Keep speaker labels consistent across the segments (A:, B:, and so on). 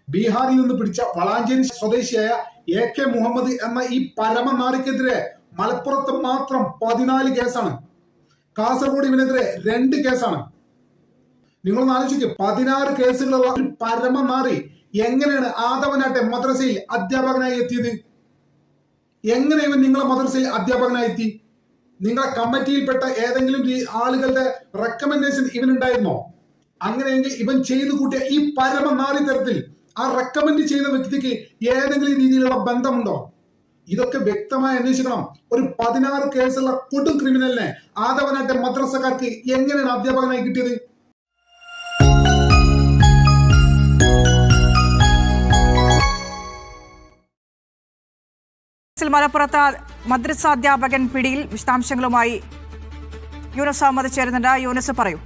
A: ബീഹാറിൽ നിന്ന് പിടിച്ച വളാഞ്ചേരി സ്വദേശിയായ AK മുഹമ്മദ് എന്ന ഈ പരമനാറിക്കെതിരെ മലപ്പുറത്ത് മാത്രം 14 കേസാണ്. കാസർഗോഡ് ഇവനെതിരെ 2 കേസാണ്. നിങ്ങളൊന്ന് ആലോചിക്കുക, 16 കേസുകളുള്ള ഒരു പരമനാറി എങ്ങനെയാണ് ആദവനാട്ടെ മദ്രസയിൽ അധ്യാപകനായി എത്തിയത്? എങ്ങനെ ഇവൻ നിങ്ങളെ മദ്രസയിൽ അധ്യാപകനായി എത്തി? നിങ്ങളെ കമ്മിറ്റിയിൽപ്പെട്ട ഏതെങ്കിലും ആളുകളുടെ റെക്കമെൻഡേഷൻ ഇവനുണ്ടായിരുന്നോ? അങ്ങനെയെങ്കിൽ ഇവൻ ചെയ്തു കൂട്ടിയ ഈ പരമനാറി തരത്തിൽ ആ റെക്കമെൻഡ് ചെയ്ത വ്യക്തിക്ക് ഏതെങ്കിലും രീതിയിലുള്ള ബന്ധമുണ്ടോ? ഇതൊക്കെ വ്യക്തമായി അന്വേഷിക്കണം. ഒരു 16 കേസുള്ള കൊടും ക്രിമിനലിനെ ആദവനാട്ടെ മദ്രസക്കാർക്ക് എങ്ങനെയാണ് അധ്യാപകനായി കിട്ടിയത്?
B: മലപ്പുറത്ത് മദ്രസ അധ്യാപകൻ പിടിയിൽ. വിശദാംശങ്ങളുമായി യൂനസ് അഹമ്മദ് ചേരുന്നുണ്ട്. യൂനസ്, പറയൂ.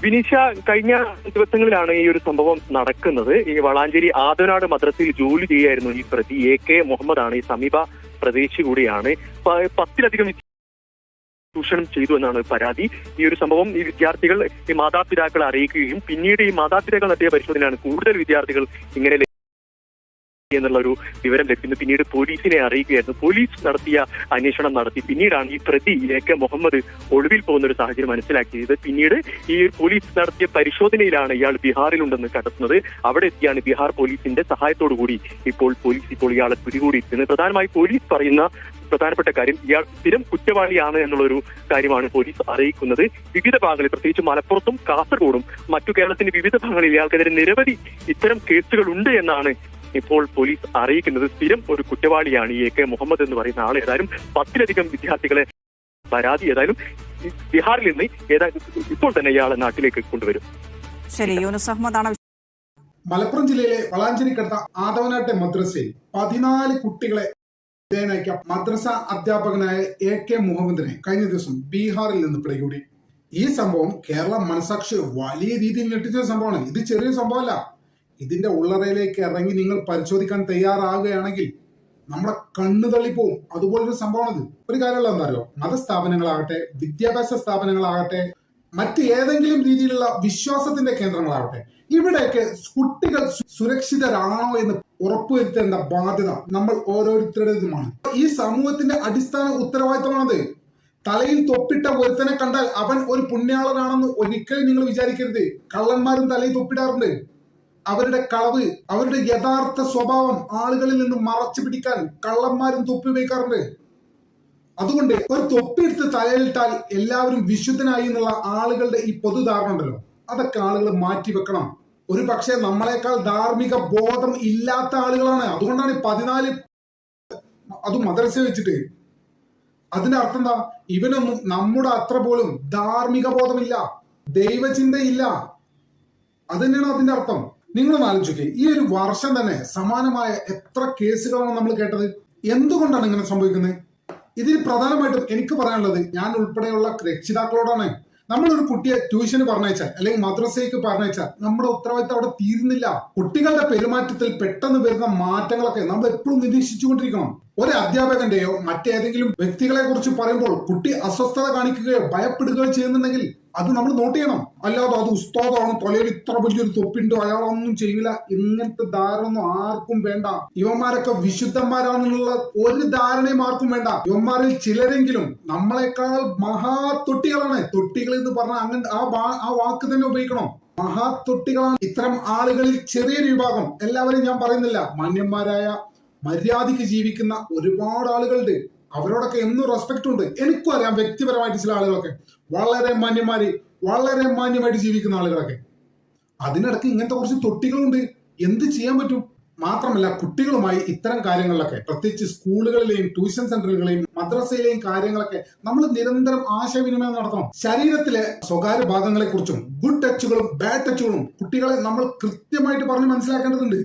C: വിനീഷ, കഴിഞ്ഞ ദിവസങ്ങളിലാണ് ഈ ഒരു സംഭവം നടക്കുന്നത്. ഈ വളാഞ്ചേരി ആദവനാട് മദ്രസയിൽ ജോലി ചെയ്യായിരുന്നു ഈ പ്രതി AK മുഹമ്മദാണ്. ഈ സമീപ പ്രദേശി കൂടിയാണ്. 10-ലധികം ചൂഷണം ചെയ്തു എന്നാണ് പരാതി. ഈ ഒരു സംഭവം ഈ വിദ്യാർത്ഥികൾ ഈ മാതാപിതാക്കളെ അറിയിക്കുകയും പിന്നീട് ഈ മാതാപിതാക്കൾ നടത്തിയ പരിശോധനയാണ് കൂടുതൽ വിദ്യാർത്ഥികൾ ഇങ്ങനെ എന്നുള്ള ഒരു വിവരം ലഭിക്കുന്നത്. പിന്നീട് പോലീസിനെ അറിയിക്കുകയായിരുന്നു. പോലീസ് നടത്തിയ അന്വേഷണം നടത്തി പിന്നീടാണ് ഈ പ്രതി AK മുഹമ്മദ് ഒളിവിൽ പോകുന്ന ഒരു സാഹചര്യം മനസ്സിലാക്കിയത്. പിന്നീട് ഈ പോലീസ് നടത്തിയ പരിശോധനയിലാണ് ഇയാൾ ബീഹാറിലുണ്ടെന്ന് കണ്ടെത്തുന്നത്. അവിടെ എത്തിയാണ് ബീഹാർ പോലീസിന്റെ സഹായത്തോടു കൂടി പോലീസ് ഇയാളെ പിടികൂടിയിരിക്കുന്നത്. പ്രധാനമായി പോലീസ് പറയുന്ന പ്രധാനപ്പെട്ട കാര്യം, ഇയാൾ സ്ഥിരം കുറ്റവാളിയാണ് എന്നുള്ളൊരു കാര്യമാണ് പോലീസ് അറിയിക്കുന്നത്. വിവിധ ഭാഗങ്ങളിൽ, പ്രത്യേകിച്ച് മലപ്പുറത്തും കാസർഗോഡും മറ്റു കേരളത്തിന്റെ വിവിധ ഭാഗങ്ങളിൽ ഇയാൾക്കെതിരെ നിരവധി ഇത്തരം കേസുകൾ ഉണ്ട് എന്നാണ് ഇപ്പോൾ പോലീസ് അറിയിക്കുന്നത്. സ്ഥിരം ഒരു കുറ്റവാളിയാണ് ഈ AK മുഹമ്മദ് എന്ന് പറയുന്ന ആൾ. ഏതായാലും 10-ലധികം വിദ്യാർത്ഥികളെ പരാതി ഏതായാലും ബീഹാറിൽ നിന്ന് ഇപ്പോൾ തന്നെ ഇയാളെ നാട്ടിലേക്ക് കൊണ്ടുവരും.
B: ശരി, യൂനസ് അഹമ്മദാണ്.
A: മലപ്പുറം ജില്ലയിലെ വളാഞ്ചേരിക്കടുത്ത ആദവനാട്ടെ മദ്രസയിൽ 14 കുട്ടികളെ നയിക്കാൻ മദ്രസ അധ്യാപകനായ AK മുഹമ്മദിനെ കഴിഞ്ഞ ദിവസം ബീഹാറിൽ നിന്ന് പിടികൂടി. ഈ സംഭവം കേരള മനസാക്ഷി വലിയ രീതിയിൽ ഞെട്ടിച്ച സംഭവമാണ്. ഇത് ചെറിയ സംഭവമല്ല. ഇതിന്റെ ഉള്ളറയിലേക്ക് ഇറങ്ങി നിങ്ങൾ പരിശോധിക്കാൻ തയ്യാറാകുകയാണെങ്കിൽ നമ്മളെ കണ്ണു തള്ളിപ്പോവും. അതുപോലൊരു സംഭവമാണിത്. ഒരു കാര്യമുള്ള എന്താ അറിയോ, മതസ്ഥാപനങ്ങളാകട്ടെ, വിദ്യാഭ്യാസ സ്ഥാപനങ്ങളാകട്ടെ, മറ്റ് ഏതെങ്കിലും രീതിയിലുള്ള വിശ്വാസത്തിന്റെ കേന്ദ്രങ്ങളാകട്ടെ, ഇവിടെയൊക്കെ കുട്ടികൾ സുരക്ഷിതരാണോ എന്ന് ഉറപ്പുവരുത്തേണ്ട ബാധ്യത നമ്മൾ ഓരോരുത്തരുടേതുമാണ്. ഈ സമൂഹത്തിന്റെ അടിസ്ഥാന ഉത്തരവാദിത്തമാണത്. തലയിൽ തൊപ്പിട്ട ഒരുത്തനെ കണ്ടാൽ അവൻ ഒരു പുണ്യാളനാണെന്ന് ഒരിക്കലും നിങ്ങൾ വിചാരിക്കരുത്. കള്ളന്മാരും തലയിൽ തൊപ്പിടാറുണ്ട്. അവരുടെ കളവ്, അവരുടെ യഥാർത്ഥ സ്വഭാവം ആളുകളിൽ നിന്ന് മറച്ചു പിടിക്കാൻ കള്ളന്മാരും തൊപ്പി ഉപയോഗിക്കാറുണ്ട്. അതുകൊണ്ട് ഒരു തൊപ്പിയെടുത്ത് തലയിലിട്ടാൽ എല്ലാവരും വിശുദ്ധനായി എന്നുള്ള ആളുകളുടെ ഈ പൊതുധാരണ ഉണ്ടല്ലോ, അതൊക്കെ ആളുകൾ മാറ്റിവെക്കണം. ഒരു പക്ഷേ നമ്മളെക്കാൾ ധാർമ്മിക ബോധം ഇല്ലാത്ത ആളുകളാണ്. അതുകൊണ്ടാണ് 14 അത് മദ്രസ വെച്ചിട്ട്. അതിന്റെ അർത്ഥം എന്താ? ഇവനൊന്നും നമ്മുടെ അത്ര പോലും ധാർമ്മിക ബോധമില്ല, ദൈവചിന്തയില്ല. അത് തന്നെയാണ് അതിന്റെ അർത്ഥം. നിങ്ങളൊന്ന് ആലോചിക്കുക, ഈ ഒരു വർഷം തന്നെ സമാനമായ എത്ര കേസുകളാണ് നമ്മൾ കേട്ടത്? എന്തുകൊണ്ടാണ് ഇങ്ങനെ സംഭവിക്കുന്നത്? ഇതിൽ പ്രധാനമായിട്ടും എനിക്ക് പറയാനുള്ളത് ഞാൻ ഉൾപ്പെടെയുള്ള രക്ഷിതാക്കളോടാണ്. നമ്മളൊരു കുട്ടിയെ ട്യൂഷന് പറഞ്ഞയച്ചാൽ അല്ലെങ്കിൽ മദ്രസയ്ക്ക് പറഞ്ഞയച്ചാൽ നമ്മുടെ ഉത്തരവാദിത്തം അവിടെ തീരുന്നില്ല. കുട്ടികളുടെ പെരുമാറ്റത്തിൽ പെട്ടെന്ന് വരുന്ന മാറ്റങ്ങളൊക്കെ നമ്മൾ എപ്പോഴും നിരീക്ഷിച്ചുകൊണ്ടിരിക്കണം. ഒരു അധ്യാപകന്റെയോ മറ്റേതെങ്കിലും വ്യക്തികളെ കുറിച്ച് പറയുമ്പോൾ കുട്ടി അസ്വസ്ഥത കാണിക്കുകയോ ഭയപ്പെടുകയോ ചെയ്യുന്നുണ്ടെങ്കിൽ അത് നമ്മൾ നോട്ട് ചെയ്യണം. അല്ലാതെ അത് ഉസ്താദാണ്, തലയിൽ ഇത്ര വലിയൊരു തൊപ്പിണ്ടോ, അയാളൊന്നും ചെയ്യില്ല, ഇങ്ങനത്തെ ധാരണ ഒന്നും ആർക്കും വേണ്ട. ഇവന്മാരൊക്കെ വിശുദ്ധന്മാരാണെന്നുള്ള ഒരു ധാരണയും ആർക്കും വേണ്ട. ഇവന്മാരിൽ ചിലരെങ്കിലും നമ്മളെക്കാൾ മഹാതൊട്ടികളാണ്. തൊട്ടികൾ എന്ന് പറഞ്ഞാൽ അങ്ങനെ ആ വാക്ക് തന്നെ ഉപയോഗിക്കണം. മഹാതൊട്ടികളാണ് ഇത്തരം ആളുകളിൽ ചെറിയൊരു വിഭാഗം. എല്ലാവരും ഞാൻ പറയുന്നില്ല. മാന്യന്മാരായ മര്യാദയ്ക്ക് ജീവിക്കുന്ന ഒരുപാട് ആളുകളുണ്ട്. അവരോടൊക്കെ എന്നും റെസ്പെക്ട് ഉണ്ട്. എനിക്കും അറിയാം വ്യക്തിപരമായിട്ട് ചില ആളുകളൊക്കെ വളരെ മാന്യമായിട്ട് ജീവിക്കുന്ന ആളുകളൊക്കെ. അതിനിടയ്ക്ക് ഇങ്ങനത്തെ കുറച്ച് തൊട്ടികളുണ്ട്. എന്ത് ചെയ്യാൻ പറ്റും? മാത്രമല്ല, കുട്ടികളുമായി ഇത്തരം കാര്യങ്ങളിലൊക്കെ, പ്രത്യേകിച്ച് സ്കൂളുകളിലെയും ട്യൂഷൻ സെന്ററുകളെയും മദ്രസയിലെയും കാര്യങ്ങളൊക്കെ നമ്മൾ നിരന്തരം ആശയവിനിമയം നടത്തണം. ശരീരത്തിലെ സ്വകാര്യ ഭാഗങ്ങളെ കുറിച്ചും ഗുഡ് ടച്ചുകളും ബാഡ് ടച്ചുകളും കുട്ടികളെ നമ്മൾ കൃത്യമായിട്ട് പറഞ്ഞ് മനസ്സിലാക്കേണ്ടതുണ്ട്.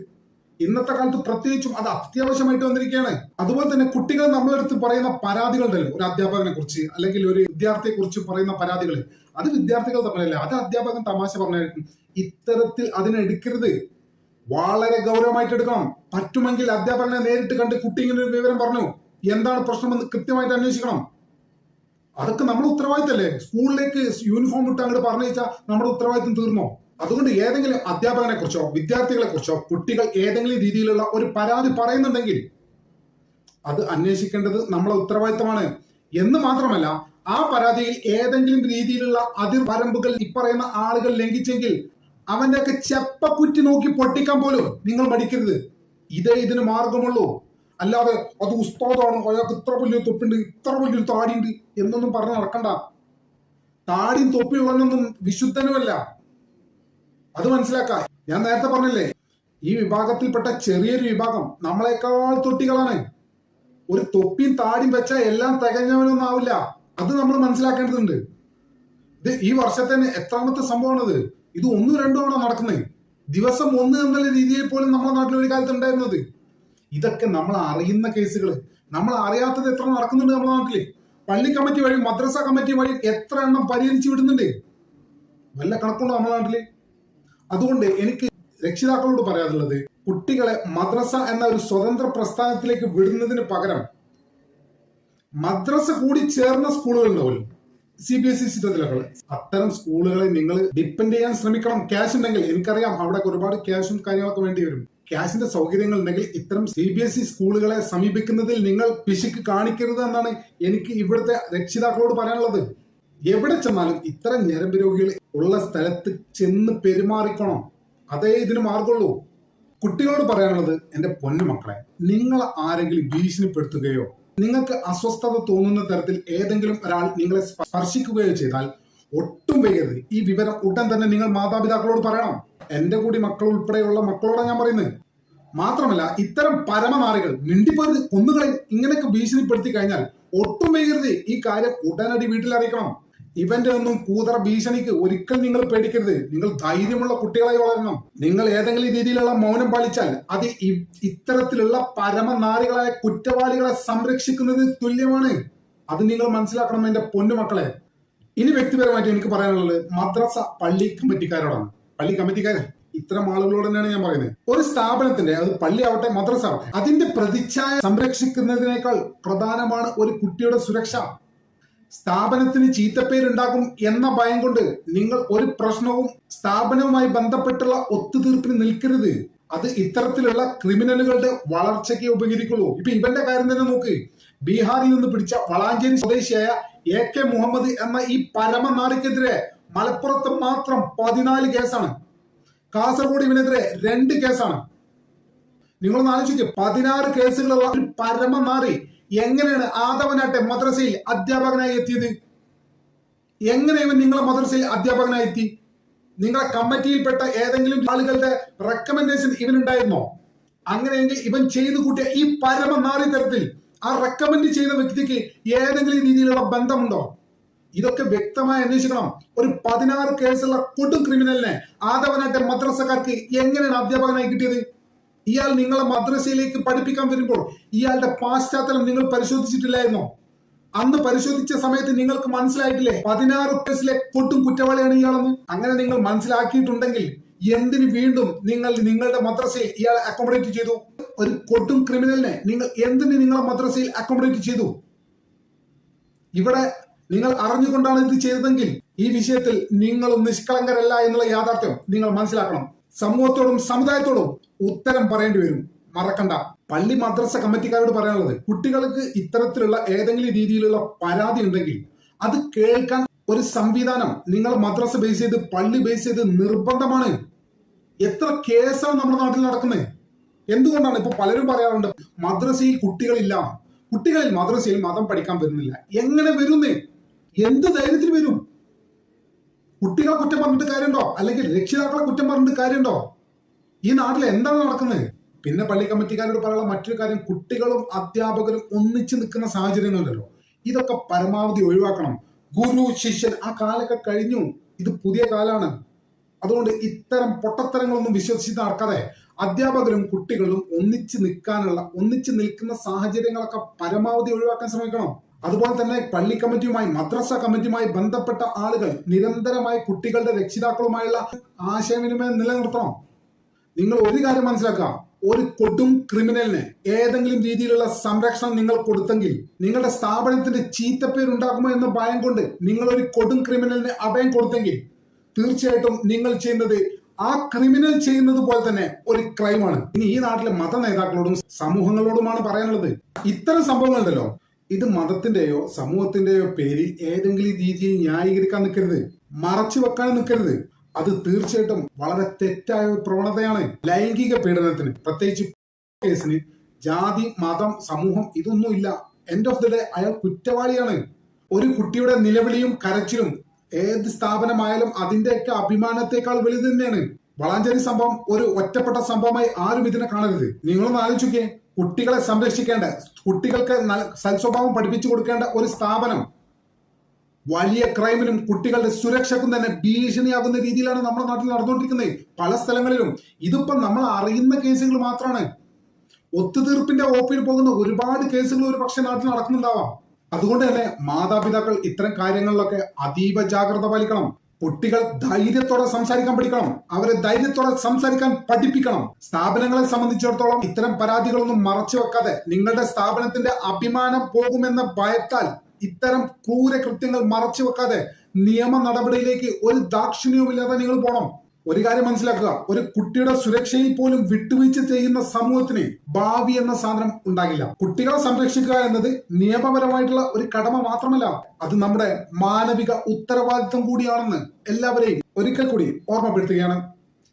A: ഇന്നത്തെ കാലത്ത് പ്രത്യേകിച്ചും അത് അത്യാവശ്യമായിട്ട് വന്നിരിക്കുകയാണ്. അതുപോലെ തന്നെ കുട്ടികൾ നമ്മളെടുത്ത് പറയുന്ന പരാതികളുണ്ടല്ലോ, ഒരു അധ്യാപകനെ കുറിച്ച് അല്ലെങ്കിൽ ഒരു വിദ്യാർത്ഥിയെ കുറിച്ച് പറയുന്ന പരാതികൾ, അത് വിദ്യാർത്ഥികൾ തമ്മിലല്ല, അത് അധ്യാപകൻ തമാശ പറഞ്ഞായിരിക്കും. ഇത്തരത്തിൽ അതിനെടുക്കരുത്. വളരെ ഗൗരവമായിട്ട് എടുക്കണം. പറ്റുമെങ്കിൽ അധ്യാപകനെ നേരിട്ട് കണ്ട് കുട്ടി ഇങ്ങനെ ഒരു വിവരം പറഞ്ഞു, എന്താണ് പ്രശ്നമെന്ന് കൃത്യമായിട്ട് അന്വേഷിക്കണം. അതൊക്കെ നമ്മുടെ ഉത്തരവാദിത്തമല്ലേ? സ്കൂളിലേക്ക് യൂണിഫോം ഇട്ട് അങ്ങോട്ട് പറഞ്ഞയച്ചാൽ നമ്മുടെ ഉത്തരവാദിത്തം തീർന്നോ? അതുകൊണ്ട് ഏതെങ്കിലും അധ്യാപകനെ കുറിച്ചോ വിദ്യാർത്ഥികളെ കുറിച്ചോ കുട്ടികൾ ഏതെങ്കിലും രീതിയിലുള്ള ഒരു പരാതി പറയുന്നുണ്ടെങ്കിൽ അത് അന്വേഷിക്കേണ്ടത് നമ്മളെ ഉത്തരവാദിത്തമാണ്. എന്ന് മാത്രമല്ല, ആ പരാതിയിൽ ഏതെങ്കിലും രീതിയിലുള്ള അതിർവരമ്പുകൾ ഇപ്പറയുന്ന ആളുകൾ ലംഘിച്ചെങ്കിൽ അവന്റെയൊക്കെ ചെപ്പക്കുറ്റി നോക്കി പൊട്ടിക്കാൻ പോലും നിങ്ങൾ മടിക്കരുത്. ഇതേ ഇതിന് മാർഗമുള്ളൂ. അല്ലാതെ അത് ഉസ്താദാണ്, അയാൾക്ക് ഇത്ര വലിയ തൊപ്പുണ്ട്, ഇത്ര വലിയൊരു താടിയുണ്ട് എന്നൊന്നും പറഞ്ഞ് നടക്കണ്ട. താടിയും തൊപ്പിയുള്ളതൊന്നും വിശുദ്ധനുമല്ല, അത് മനസ്സിലാക്കാം. ഞാൻ നേരത്തെ പറഞ്ഞില്ലേ, ഈ വിഭാഗത്തിൽപ്പെട്ട ചെറിയൊരു വിഭാഗം നമ്മളെക്കാൾ തൊട്ടികളാണ്. ഒരു തൊപ്പിയും താടിയും വെച്ചാൽ എല്ലാം തികഞ്ഞവനൊന്നും ആവില്ല. അത് നമ്മൾ മനസ്സിലാക്കേണ്ടതുണ്ട്. ഇത് ഈ വർഷത്തെ എത്രാമത്തെ സംഭവമാണിത്? ഇത് 1-2 ആണോ നടക്കുന്നത്? ദിവസം 1 എന്നുള്ള രീതിയിൽ പോലും നമ്മുടെ നാട്ടിൽ ഒരു കാലത്ത് ഉണ്ടായിരുന്നത്. ഇതൊക്കെ നമ്മൾ അറിയുന്ന കേസുകൾ. നമ്മൾ അറിയാത്തത് എത്ര നടക്കുന്നുണ്ട് നമ്മുടെ നാട്ടില്? പള്ളി കമ്മിറ്റി വഴി, മദ്രസ കമ്മിറ്റി വഴി എത്ര എണ്ണം പരിഹരിച്ചു വിടുന്നുണ്ട്? വല്ല കണക്കുണ്ടോ നമ്മുടെ നാട്ടില്? അതുകൊണ്ട് എനിക്ക് രക്ഷിതാക്കളോട് പറയാനുള്ളത്, കുട്ടികളെ മദ്രസ എന്ന ഒരു സ്വതന്ത്ര പ്രസ്ഥാനത്തിലേക്ക് വിടുന്നതിന് പകരം മദ്രസ കൂടി ചേർന്ന സ്കൂളുകൾ ഉണ്ടാവുമല്ലോ, CBSE സിസ്റ്റത്തിലൊക്കെ, അത്തരം സ്കൂളുകളെ നിങ്ങൾ ഡിപ്പെൻഡ് ചെയ്യാൻ ശ്രമിക്കണം. ക്യാഷ് ഉണ്ടെങ്കിൽ, എനിക്കറിയാം അവിടെ ഒരുപാട് ക്യാഷും കാര്യങ്ങളൊക്കെ വേണ്ടി വരും. ക്യാഷിന്റെ സൗകര്യങ്ങൾ ഉണ്ടെങ്കിൽ ഇത്തരം CBSE സ്കൂളുകളെ സമീപിക്കുന്നതിൽ നിങ്ങൾ പിശുക്ക് കാണിക്കരുത് എന്നാണ് എനിക്ക് ഇവിടുത്തെ രക്ഷിതാക്കളോട് പറയാനുള്ളത്. എവിടെ ചെന്നാലും ഇത്തരം ഞരമ്പ് രോഗികൾ ഉള്ള സ്ഥലത്ത് ചെന്ന് പെരുമാറിക്കണം. അതേ ഇതിന് മാർഗമുള്ളൂ. കുട്ടികളോട് പറയാനുള്ളത്, എന്റെ പൊന്നു മക്കളെ, നിങ്ങൾ ആരെങ്കിലും ഭീഷണിപ്പെടുത്തുകയോ നിങ്ങൾക്ക് അസ്വസ്ഥത തോന്നുന്ന തരത്തിൽ ഏതെങ്കിലും ഒരാൾ നിങ്ങളെ സ്പർശിക്കുകയോ ചെയ്താൽ ഒട്ടും വൈകരുത്. ഈ വിവരം ഉടൻ തന്നെ നിങ്ങൾ മാതാപിതാക്കളോട് പറയണം. എന്റെ കൂടി മക്കൾ ഉൾപ്പെടെയുള്ള മക്കളോടാണ് ഞാൻ പറയുന്നത്. മാത്രമല്ല, ഇത്തരം പരമനാറികൾ മിണ്ടിപ്പോയത് കൊന്നുകളെ ഇങ്ങനെയൊക്കെ ഭീഷണിപ്പെടുത്തി കഴിഞ്ഞാൽ ഒട്ടും വൈകരുത് ഈ കാര്യം ഉടനടി വീട്ടിൽ അറിയിക്കണം. ഇവന്റെ ഒന്നും കൂതറ ഭീഷണിക്ക് ഒരിക്കൽ നിങ്ങൾ പേടിക്കരുത്. നിങ്ങൾ ധൈര്യമുള്ള കുട്ടികളായി വളരണം. നിങ്ങൾ ഏതെങ്കിലും രീതിയിലുള്ള മൗനം പാലിച്ചാൽ അത് ഇത്തരത്തിലുള്ള പരമനാരികളായ കുറ്റവാളികളെ സംരക്ഷിക്കുന്നത് തുല്യമാണ്. അത് നിങ്ങൾ മനസ്സിലാക്കണം എന്റെ പൊന്നുമക്കളെ. ഇനി വ്യക്തിപരമായിട്ട് എനിക്ക് പറയാനുള്ളത് മദ്രസ പള്ളി കമ്മിറ്റിക്കാരോടാണ്. പള്ളി കമ്മിറ്റിക്കാരെ ഇത്തരം ആളുകളോട് തന്നെയാണ് ഞാൻ പറയുന്നത്. ഒരു സ്ഥാപനത്തിന്റെ, അത് പള്ളി ആവട്ടെ മദ്രസ ആവട്ടെ, അതിന്റെ പ്രതിച്ഛായ സംരക്ഷിക്കുന്നതിനേക്കാൾ പ്രധാനമാണ് ഒരു കുട്ടിയുടെ സുരക്ഷ. സ്ഥാപനത്തിന് ചീത്തപ്പേരുണ്ടാകും എന്ന ഭയം കൊണ്ട് നിങ്ങൾ ഒരു പ്രശ്നവും സ്ഥാപനവുമായി ബന്ധപ്പെട്ടുള്ള ഒത്തുതീർപ്പിന് നിൽക്കരുത്. അത് ഇത്തരത്തിലുള്ള ക്രിമിനലുകളുടെ വളർച്ചയ്ക്ക് ഉപകരിക്കുള്ളൂ. ഇപ്പൊ ഇവന്റെ കാര്യം തന്നെ നോക്ക്. ബീഹാറിൽ നിന്ന് പിടിച്ച വളാഞ്ചേരി സ്വദേശിയായ AK മുഹമ്മദ് എന്ന ഈ പരമനാറിക്കെതിരെ മലപ്പുറത്ത് മാത്രം 14 കേസാണ്. കാസർഗോഡ് ഇവനെതിരെ 2 കേസാണ്. നിങ്ങളൊന്ന് ആലോചിക്കുക, 16 കേസുകളുള്ള ഒരു പരമനാറി എങ്ങനെയാണ് ആദവനാട്ടെ മദ്രസയിൽ അധ്യാപകനായി എത്തിയത്? എങ്ങനെ ഇവൻ നിങ്ങളെ മദ്രസയിൽ അധ്യാപകനായി എത്തി? നിങ്ങളെ കമ്മിറ്റിയിൽപ്പെട്ട ഏതെങ്കിലും ആളുകളുടെ റെക്കമെൻഡേഷൻ ഇവനുണ്ടായിരുന്നോ? അങ്ങനെയെങ്കിൽ ഇവൻ ചെയ്തു കൂട്ടിയ ഈ പരമനാറി തരത്തിൽ ആ റെക്കമെൻഡ് ചെയ്ത വ്യക്തിക്ക് ഏതെങ്കിലും രീതിയിലുള്ള ബന്ധമുണ്ടോ? ഇതൊക്കെ വ്യക്തമായി അന്വേഷിക്കണം. ഒരു 16 കേസുള്ള കൊടും ക്രിമിനലിനെ ആദവനാട്ടെ മദ്രസക്കാർക്ക് എങ്ങനെയാണ് അധ്യാപകനായി കിട്ടിയത്? ഇയാൾ നിങ്ങളെ മദ്രസയിലേക്ക് പഠിപ്പിക്കാൻ വരുമ്പോൾ ഇയാളുടെ പാശ്ചാത്തലം നിങ്ങൾ പരിശോധിച്ചിട്ടില്ലായിരുന്നോ? അന്ന് പരിശോധിച്ച സമയത്ത് നിങ്ങൾക്ക് മനസ്സിലായിട്ടില്ലേ 16 കേസിലെ കൊടും കുറ്റവാളിയാണ് ഇയാളെന്ന്? അങ്ങനെ നിങ്ങൾ മനസ്സിലാക്കിയിട്ടുണ്ടെങ്കിൽ എന്തിന് വീണ്ടും നിങ്ങൾ നിങ്ങളുടെ മദ്രസയിൽ ഇയാളെ അക്കോമഡേറ്റ് ചെയ്തു? ഒരു കൊടും ക്രിമിനലിനെ നിങ്ങൾ എന്തിന് നിങ്ങളെ മദ്രസയിൽ അക്കോമഡേറ്റ് ചെയ്തു? ഇവിടെ നിങ്ങൾ അറിഞ്ഞുകൊണ്ടാണ് ഇത് ചെയ്തതെങ്കിൽ ഈ വിഷയത്തിൽ നിങ്ങളും നിഷ്കളങ്കരല്ല എന്നുള്ള യാഥാർത്ഥ്യം നിങ്ങൾ മനസ്സിലാക്കണം. സമൂഹത്തോടും സമുദായത്തോടും ഉത്തരം പറയേണ്ടി വരും, മറക്കണ്ട. പള്ളി മദ്രസ കമ്മിറ്റിക്കാരോട് പറയാനുള്ളത്, കുട്ടികൾക്ക് ഇത്തരത്തിലുള്ള ഏതെങ്കിലും രീതിയിലുള്ള പരാതി ഉണ്ടെങ്കിൽ അത് കേൾക്കാൻ ഒരു സംവിധാനം നിങ്ങൾ മദ്രസ ബേസ് ചെയ്ത്, പള്ളി ബേസ് ചെയ്ത് നിർബന്ധമാണ്. എത്ര കേസാണ് നമ്മുടെ നാട്ടിൽ നടക്കുന്നത്? എന്തുകൊണ്ടാണ്? ഇപ്പൊ പലരും പറയാറുണ്ട് മദ്രസയിൽ കുട്ടികളില്ല, കുട്ടികളിൽ മദ്രസയിൽ മതം പഠിക്കാൻ വരുന്നില്ല. എങ്ങനെ വരുന്നേ? എന്ത് ധൈര്യത്തിൽ വരും? കുട്ടികളെ കുറ്റം പറഞ്ഞിട്ട് കാര്യമുണ്ടോ? അല്ലെങ്കിൽ രക്ഷിതാക്കളെ കുറ്റം പറഞ്ഞിട്ട് കാര്യമുണ്ടോ? ഈ നാട്ടിൽ എന്താണ് നടക്കുന്നത്? പിന്നെ പള്ളി കമ്മിറ്റിക്കാരോട് പറയാനുള്ള മറ്റൊരു കാര്യം, കുട്ടികളും അധ്യാപകരും ഒന്നിച്ചു നിൽക്കുന്ന സാഹചര്യങ്ങളുണ്ടല്ലോ, ഇതൊക്കെ പരമാവധി ഒഴിവാക്കണം. ഗുരു ശിഷ്യൻ ആ കാലൊക്കെ കഴിഞ്ഞു. ഇത് പുതിയ കാലാണ്. അതുകൊണ്ട് ഇത്തരം പൊട്ടത്തരങ്ങളൊന്നും വിശ്വസിച്ച് നടക്കാതെ അധ്യാപകരും കുട്ടികളും ഒന്നിച്ചു നിൽക്കുന്ന സാഹചര്യങ്ങളൊക്കെ പരമാവധി ഒഴിവാക്കാൻ ശ്രമിക്കണം. അതുപോലെ തന്നെ പള്ളി കമ്മിറ്റിയുമായി, മദ്രസ കമ്മിറ്റിയുമായി ബന്ധപ്പെട്ട ആളുകൾ നിരന്തരമായി കുട്ടികളുടെ രക്ഷിതാക്കളുമായുള്ള ആശയവിനിമയം നിലനിർത്തണം. നിങ്ങൾ ഒരു കാര്യം മനസ്സിലാക്കുക, ഒരു കൊടും ക്രിമിനലിന് ഏതെങ്കിലും രീതിയിലുള്ള സംരക്ഷണം നിങ്ങൾ കൊടുത്തെങ്കിൽ നിങ്ങളുടെ സ്ഥാപനത്തിന്റെ ചീത്തപ്പേരുണ്ടാകുമോ എന്ന ഭയം കൊണ്ട് നിങ്ങൾ ഒരു കൊടും ക്രിമിനലിന് അഭയം കൊടുത്തെങ്കിൽ തീർച്ചയായിട്ടും നിങ്ങൾ ചെയ്യുന്നത് ആ ക്രിമിനൽ ചെയ്യുന്നത് പോലെ തന്നെ ഒരു ക്രൈമാണ്. ഇനി ഈ നാട്ടിലെ മത നേതാക്കളോടും സമൂഹങ്ങളോടുമാണ് പറയാനുള്ളത്. ഇത്തരം സംഭവങ്ങളുണ്ടല്ലോ, ഇത് മതത്തിന്റെയോ സമൂഹത്തിന്റെയോ പേരിൽ ഏതെങ്കിലും രീതിയിൽ ന്യായീകരിക്കാൻ നിൽക്കരുത്, മറച്ചു വെക്കാൻ നിൽക്കരുത്. അത് തീർച്ചയായിട്ടും വളരെ തെറ്റായ ഒരു പ്രവണതയാണ്. ലൈംഗിക പീഡനത്തിന്, പ്രത്യേകിച്ച് കേസിന് ജാതി, മതം, സമൂഹം ഇതൊന്നും ഇല്ല. എൻഡ് ഓഫ് ദി ഡേ അയാൾ കുറ്റവാളിയാണ്. ഒരു കുട്ടിയുടെ നിലവിളിയും കരച്ചിലും ഏത് സ്ഥാപനമായാലും അതിന്റെയൊക്കെ അഭിമാനത്തെക്കാൾ വലുത് തന്നെയാണ്. വളാഞ്ചേരി സംഭവം ഒരു ഒറ്റപ്പെട്ട സംഭവമായി ആരും ഇതിനെ കാണരുത്. നിങ്ങളൊന്ന് ആലോചിക്കേ, കുട്ടികളെ സംരക്ഷിക്കേണ്ട, കുട്ടികൾക്ക് സൽസ്വഭാവം പഠിപ്പിച്ചു കൊടുക്കേണ്ട ഒരു സ്ഥാപനം വലിയ ക്രൈമിനും കുട്ടികളുടെ സുരക്ഷക്കും തന്നെ ഭീഷണിയാകുന്ന രീതിയിലാണ് നമ്മുടെ നാട്ടിൽ നടന്നുകൊണ്ടിരിക്കുന്നത് പല സ്ഥലങ്ങളിലും. ഇതിപ്പോ നമ്മൾ അറിയുന്ന കേസുകൾ മാത്രമാണ്. ഒത്തുതീർപ്പിന്റെ ഓപ്പിൽ പോകുന്ന ഒരുപാട് കേസുകൾ ഒരു പക്ഷെ നാട്ടിൽ നടക്കുന്നുണ്ടാവാം. അതുകൊണ്ട് തന്നെ മാതാപിതാക്കൾ ഇത്തരം കാര്യങ്ങളിലൊക്കെ അതീവ ജാഗ്രത പാലിക്കണം. കുട്ടികൾ ധൈര്യത്തോടെ സംസാരിക്കാൻ പഠിക്കണം, അവരെ ധൈര്യത്തോടെ സംസാരിക്കാൻ പഠിപ്പിക്കണം. സ്ഥാപനങ്ങളെ സംബന്ധിച്ചിടത്തോളം ഇത്തരം പരാതികളൊന്നും മറച്ചു വെക്കാതെ, നിങ്ങളുടെ സ്ഥാപനത്തിന്റെ അഭിമാനം പോകുമെന്ന ഭയത്താൽ ഇത്തരം ക്രൂര കൃത്യങ്ങൾ മറച്ചു വെക്കാതെ നിയമ നടപടിയിലേക്ക് ഒരു ദാക്ഷിണ്യവുമില്ലാതെ നിങ്ങൾ പോകണം. ഒരു കാര്യം മനസ്സിലാക്കുക, ഒരു കുട്ടിയുടെ സുരക്ഷയിൽ പോലും വിട്ടുവീഴ്ച ചെയ്യുന്ന സമൂഹത്തിന് ഭാവി എന്ന സാധനം ഉണ്ടാകില്ല. കുട്ടികളെ സംരക്ഷിക്കുക എന്നത് നിയമപരമായിട്ടുള്ള ഒരു കടമ മാത്രമല്ല, അത് നമ്മുടെ മാനവിക ഉത്തരവാദിത്വം കൂടിയാണെന്ന് എല്ലാവരെയും ഒരിക്കൽ കൂടി ഓർമ്മപ്പെടുത്തുകയാണ്.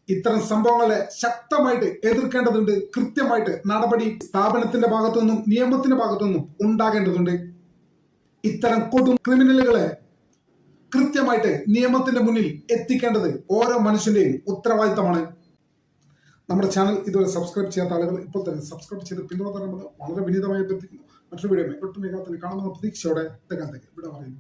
A: ഇത്തരം സംഭവങ്ങളെ ശക്തമായിട്ട് എതിർക്കേണ്ടതുണ്ട്. കൃത്യമായിട്ട് നടപടി സ്ഥാപനത്തിന്റെ ഭാഗത്തുനിന്നും നിയമത്തിന്റെ ഭാഗത്തുനിന്നും ഉണ്ടാകേണ്ടതുണ്ട്. ഇത്തരം കൊടും ക്രിമിനലുകളെ കൃത്യമായിട്ട് നിയമത്തിന്റെ മുന്നിൽ എത്തിക്കേണ്ടത് ഓരോ മനുഷ്യന്റെയും ഉത്തരവാദിത്തമാണ്. നമ്മുടെ ചാനൽ ഇതുവരെ സബ്സ്ക്രൈബ് ചെയ്യാത്ത ആളുകൾ ഇപ്പോൾ തന്നെ സബ്സ്ക്രൈബ് ചെയ്ത് പിന്തുണ തരണമെന്ന് വളരെ വിനീതമായി അഭ്യർത്ഥിക്കുന്നു. മറ്റൊരു വീഡിയോ ഒട്ടും വേഗത്തിൽ കാണുന്ന പ്രതീക്ഷയോടെ ഇവിടെ പറയുന്നു.